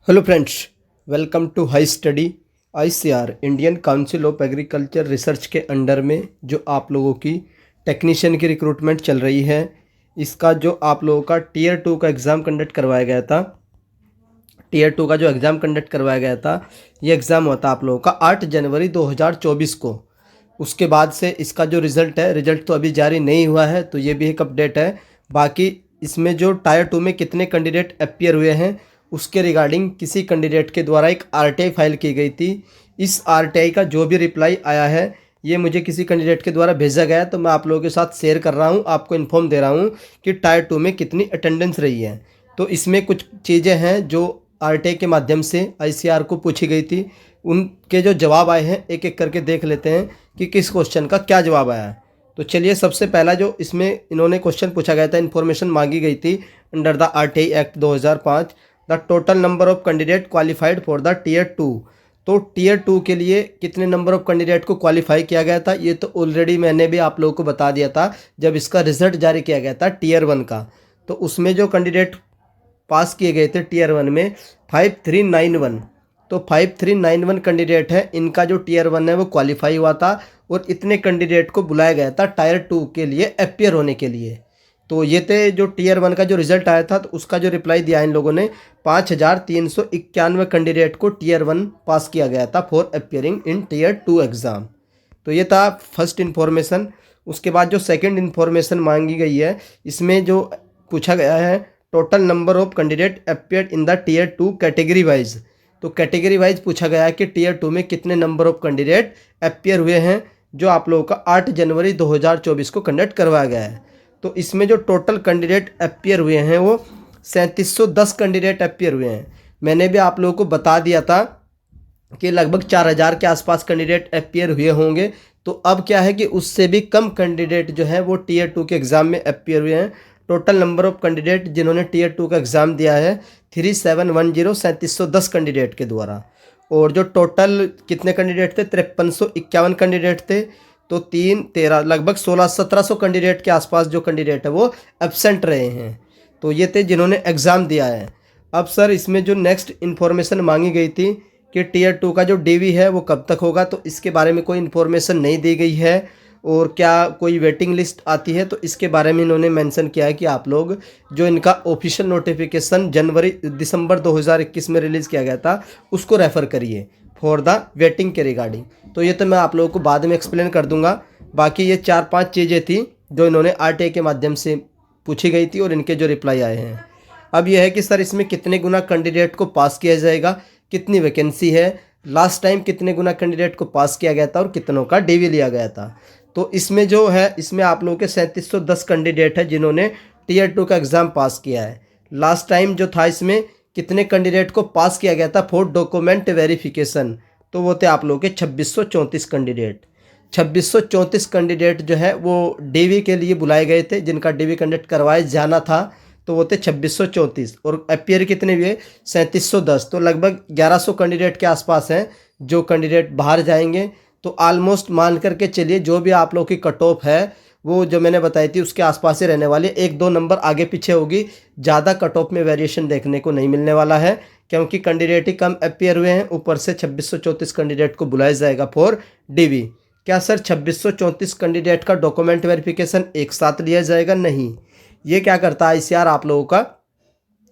Hello friends, welcome to hi study ICR Indian council of agriculture research के under में जो आप लोगों की टेक्नीशियन की रिक्रूटमेंट चल रही है। इसका जो आप लोगों का टीयर टू का एग्ज़ाम कंडक्ट करवाया गया था। टीयर टू का जो एग्ज़ाम कंडक्ट करवाया गया था, ये एग्ज़ाम हुआ था आप लोगों का 8 जनवरी 2024 को। उसके बाद से इसका जो रिज़ल्ट है, रिज़ल्ट तो अभी जारी नहीं हुआ है, तो ये भी एक अपडेट है। बाकी इसमें जो टायर टू में कितने कैंडिडेट अपीयर हुए हैं, उसके रिगार्डिंग किसी कैंडिडेट के द्वारा एक आरटीआई फाइल की गई थी। इस आरटीआई का जो भी रिप्लाई आया है, ये मुझे किसी कैंडिडेट के द्वारा भेजा गया, तो मैं आप लोगों के साथ शेयर कर रहा हूँ, आपको इन्फॉर्म दे रहा हूँ कि टायर टू में कितनी अटेंडेंस रही है। तो इसमें कुछ चीज़ें हैं जो आरटीआई के माध्यम से आईसीआर को पूछी गई थी। उनके जो जवाब आए हैं एक एक करके देख लेते हैं कि किस क्वेश्चन का क्या जवाब आया है। तो चलिए, सबसे पहला जो इसमें इन्होंने क्वेश्चन पूछा गया था, इन्फॉर्मेशन मांगी गई थी under the RTI act 2005, the total number of candidate qualified for the tier two. तो टीयर टू के लिए कितने नंबर ऑफ कैंडिडेट को क्वालिफाई किया गया था, ये तो ऑलरेडी मैंने भी आप लोगों को बता दिया था जब इसका रिजल्ट जारी किया गया था टीयर वन का। तो उसमें जो कैंडिडेट पास किए गए थे टीयर वन में 5391। तो 5391 कैंडिडेट है, इनका जो टीयर वन है वो क्वालिफाई हुआ था, और इतने कैंडिडेट को बुलाया गया था टायर टू के लिए अपीयर होने के लिए। तो ये थे जो टीयर वन का जो रिजल्ट आया था, तो उसका जो रिप्लाई दिया इन लोगों ने, 5391 कैंडिडेट को टीयर वन पास किया गया था for appearing in tier two exam. तो ये था फर्स्ट इन्फॉर्मेशन। उसके बाद जो सेकंड इन्फॉर्मेशन मांगी गई है, इसमें जो पूछा गया है total number of candidate appeared in the tier two category wise. तो कैटेगरी वाइज पूछा गया है कि टीयर टू में कितने नंबर ऑफ कैंडिडेट अपीयर हुए हैं, जो आप लोगों का 8 जनवरी 2024 को कंडक्ट करवाया गया है। तो इसमें जो टोटल कैंडिडेट अपीयर हुए हैं वो 3710 कैंडिडेट अपीयर हुए हैं। मैंने भी आप लोगों को बता दिया था कि लगभग 4000 के आसपास कैंडिडेट अपीयर हुए होंगे। तो अब क्या है कि उससे भी कम कैंडिडेट जो है वो टीयर टू के एग्ज़ाम में अपीयर हुए हैं। टोटल नंबर ऑफ कैंडिडेट जिन्होंने टीयर टू का एग्ज़ाम दिया है 3710, 3710 कैंडिडेट के द्वारा। और जो टोटल कितने कैंडिडेट थे, 5351 कैंडिडेट थे। तो 3 13 लगभग 1600-1700 कैंडिडेट के आसपास जो कैंडिडेट है वो एब्सेंट रहे हैं। तो ये थे जिन्होंने एग्ज़ाम दिया है। अब सर, इसमें जो नेक्स्ट इन्फॉर्मेशन मांगी गई थी कि टीयर टू का जो डीवी है वो कब तक होगा, तो इसके बारे में कोई इन्फॉर्मेशन नहीं दी गई है। और क्या कोई वेटिंग लिस्ट आती है, तो इसके बारे में इन्होंने मेंशन किया है कि आप लोग जो इनका ऑफिशियल नोटिफिकेशन दिसंबर 2021 में रिलीज़ किया गया था, उसको रेफ़र करिए फॉर द वेटिंग के रिगार्डिंग। तो ये तो मैं आप लोगों को बाद में एक्सप्लेन कर दूंगा। बाकी ये 4-5 चीज़ें थी जो इन्होंने आरटीआई के माध्यम से पूछी गई थी और इनके जो रिप्लाई आए हैं। अब यह है कि सर, इसमें कितने गुना कैंडिडेट को पास किया जाएगा, कितनी वैकेंसी है, लास्ट टाइम कितने गुना कैंडिडेट को पास किया गया था और कितनों का डीवी लिया गया था। तो इसमें जो है, इसमें आप लोगों के 3710 कैंडिडेट है जिन्होंने टीयर टू का एग्ज़ाम पास किया है। लास्ट टाइम जो था, इसमें कितने कैंडिडेट को पास किया गया था फॉर डॉक्यूमेंट वेरिफिकेशन, तो वो थे आप लोगों के 2634 कैंडिडेट। 2634 कैंडिडेट जो है वो डीवी के लिए बुलाए गए थे, जिनका डीवी कंडक्ट करवाया जाना था, तो वो थे 2634। और अपीयर कितने हुए, 3710। तो लगभग 1100 कैंडिडेट के आसपास हैं जो कैंडिडेट बाहर जाएंगे। तो आलमोस्ट मान करके चलिए, जो भी आप लोग की कट ऑफ है वो जो मैंने बताई थी उसके आसपास ही रहने वाली है, 1-2 नंबर आगे पीछे होगी। ज़्यादा कट ऑफ में वेरिएशन देखने को नहीं मिलने वाला है, क्योंकि कैंडिडेट ही कम अपीयर हुए हैं। ऊपर से 2634 कैंडिडेट को बुलाया जाएगा फॉर डीवी। क्या सर 2634 कैंडिडेट का डॉक्यूमेंट वेरिफिकेशन एक साथ लिया जाएगा? नहीं। ये क्या करता है आईसीआर, आप लोगों का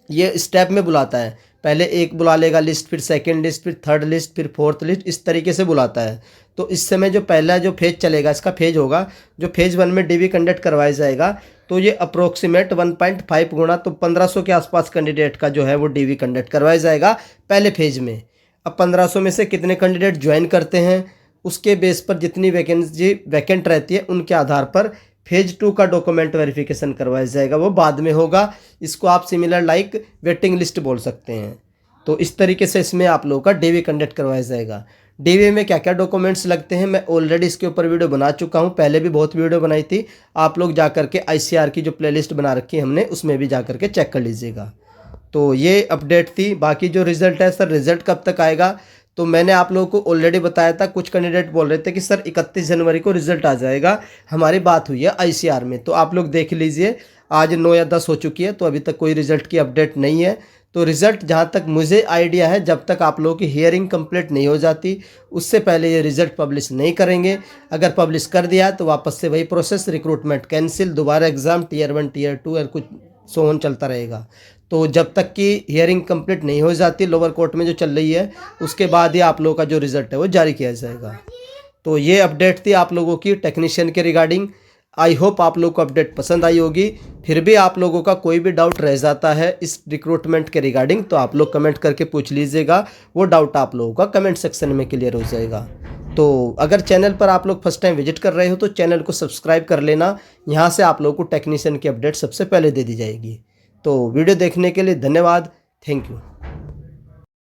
ये स्टेप में बुलाता है। पहले एक बुला लेगा लिस्ट, फिर सेकंड लिस्ट, फिर थर्ड लिस्ट, फिर फोर्थ लिस्ट, इस तरीके से बुलाता है। तो इस समय जो पहला जो फेज चलेगा, इसका फेज होगा, जो फेज 1 में डीवी कंडक्ट करवाया जाएगा, तो ये अप्रोक्सीमेट 1.5 गुना, तो 1500 के आसपास कैंडिडेट का जो है वो डीवी कंडक्ट करवाया जाएगा पहले फेज में। अब 1500 में से कितने कैंडिडेट ज्वाइन करते हैं, उसके बेस पर जितनी वैकेंसी वैकेंट रहती है उनके आधार पर फेज 2 का डॉक्यूमेंट वेरिफिकेशन करवाया जाएगा, वो बाद में होगा। इसको आप सिमिलर लाइक वेटिंग लिस्ट बोल सकते हैं। तो इस तरीके से इसमें आप लोगों का डीवी कंडक्ट करवाया जाएगा। डीवी में क्या क्या डॉक्यूमेंट्स लगते हैं, मैं ऑलरेडी इसके ऊपर वीडियो बना चुका हूं, पहले भी बहुत वीडियो बनाई थी। आप लोग जा करके आईसीआर की जो प्लेलिस्ट बना रखी है हमने, उसमें भी जा करके चेक कर लीजिएगा। तो ये अपडेट थी। बाकी जो रिज़ल्ट है सर, रिज़ल्ट कब तक आएगा, तो मैंने आप लोगों को ऑलरेडी बताया था। कुछ कैंडिडेट बोल रहे थे कि सर 31 जनवरी को रिजल्ट आ जाएगा, हमारी बात हुई है आईसीआर में। तो आप लोग देख लीजिए, आज 9 या 10 हो चुकी है, तो अभी तक कोई रिजल्ट की अपडेट नहीं है। तो रिज़ल्ट जहाँ तक मुझे आइडिया है, जब तक आप लोगों की हियरिंग कंप्लीट नहीं हो जाती उससे पहले ये रिज़ल्ट पब्लिश नहीं करेंगे। अगर पब्लिश कर दिया तो वापस से वही प्रोसेस, रिक्रूटमेंट कैंसिल, दोबारा एग्ज़ाम टीयर 1 टीयर 2 और कुछ सो ऑन चलता रहेगा। तो जब तक कि हियरिंग कंप्लीट नहीं हो जाती लोअर कोर्ट में जो चल रही है, उसके बाद ही आप लोगों का जो रिज़ल्ट है वो जारी किया जाएगा। तो ये अपडेट थी आप लोगों की टेक्नीशियन के रिगार्डिंग। आई होप आप लोगों को अपडेट पसंद आई होगी। फिर भी आप लोगों का कोई भी डाउट रह जाता है इस रिक्रूटमेंट के रिगार्डिंग तो आप लोग कमेंट करके पूछ लीजिएगा, वो डाउट आप लोगों का कमेंट सेक्शन में क्लियर हो जाएगा। तो अगर चैनल पर आप लोग फर्स्ट टाइम विजिट कर रहे हो तो चैनल को सब्सक्राइब कर लेना, यहाँ से आप लोगों को टेक्नीशियन की अपडेट सबसे पहले दे दी जाएगी। तो वीडियो देखने के लिए धन्यवाद। Thank you.